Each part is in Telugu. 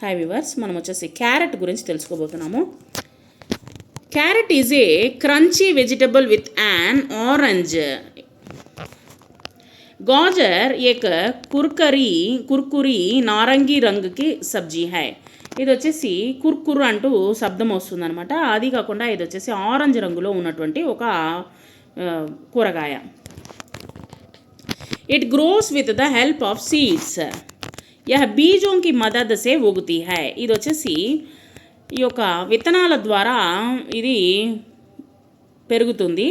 హాయ్ వివర్స్, మనం వచ్చేసి క్యారెట్ గురించి తెలుసుకోబోతున్నాము. Carrot is a crunchy vegetable with an orange. गाजर एक కుర్కురీ నారంగి రంగుకి సబ్జీ హై. ఇది వచ్చేసి కుర్కురు అంటూ శబ్దం వస్తుందన్నమాట. అది కాకుండా ఇది వచ్చేసి ఆరెంజ్ రంగులో ఉన్నటువంటి ఒక కూరగాయ. It grows with the help of seeds. యహ బీజోం కి మదద్ సే ఉగతి హై. ఇది వచ్చేసి ఈ యొక్క విత్తనాల ద్వారా ఇది పెరుగుతుంది.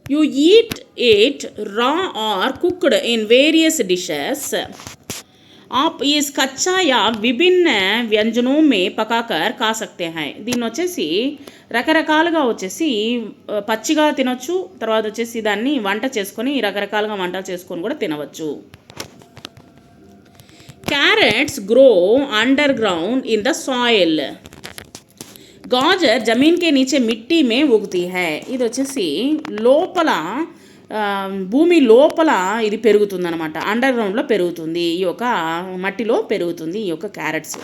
You eat it raw or cooked in various dishes. आप इस कच्चा या विभिन्न व्यंजनों में पकाकर खा सकते हैं. దీన్ని వచ్చేసి రకరకాలుగా వచ్చేసి పచ్చిగా తినొచ్చు, తర్వాత వచ్చేసి దాన్ని వంట చేసుకొని రకరకాలుగా వంట చేసుకొని కూడా తినవచ్చు. Carrots grow underground in the soil. गाजर जमीन के नीचे मिट्टी में उगती है. ఇది వచ్చేసి లోపల భూమి లోపల ఇది పెరుగుతుంది అనమాట. అండర్ గ్రౌండ్లో పెరుగుతుంది, ఈ యొక్క మట్టిలో పెరుగుతుంది ఈ యొక్క carrots.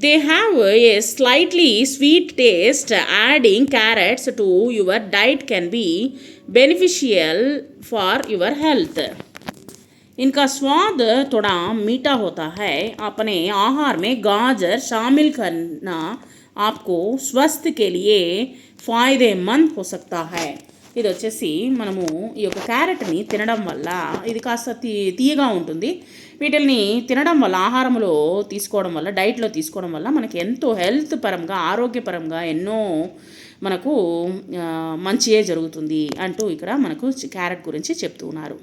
They have a slightly sweet taste. Adding carrots to your diet can be beneficial for your health. इनका स्वाद थोड़ा मीठा होता है. अपने आहार में गाजर शामिल करना आपको स्वस्थ के लिए फ़ायदेमंद हो सकता है. ఇది వచ్చేసి మనము ఈ యొక్క క్యారెట్ని తినడం వల్ల ఇది కాస్త తీయగా ఉంటుంది. వీటిని తినడం వల్ల ఆహారంలో తీసుకోవడం వల్ల డైట్లో తీసుకోవడం వల్ల మనకి ఎంతో హెల్త్ పరంగా ఆరోగ్యపరంగా ఎన్నో మనకు మంచియే జరుగుతుంది అంటూ ఇక్కడ మనకు క్యారెట్ గురించి చెప్తూ ఉన్నారు.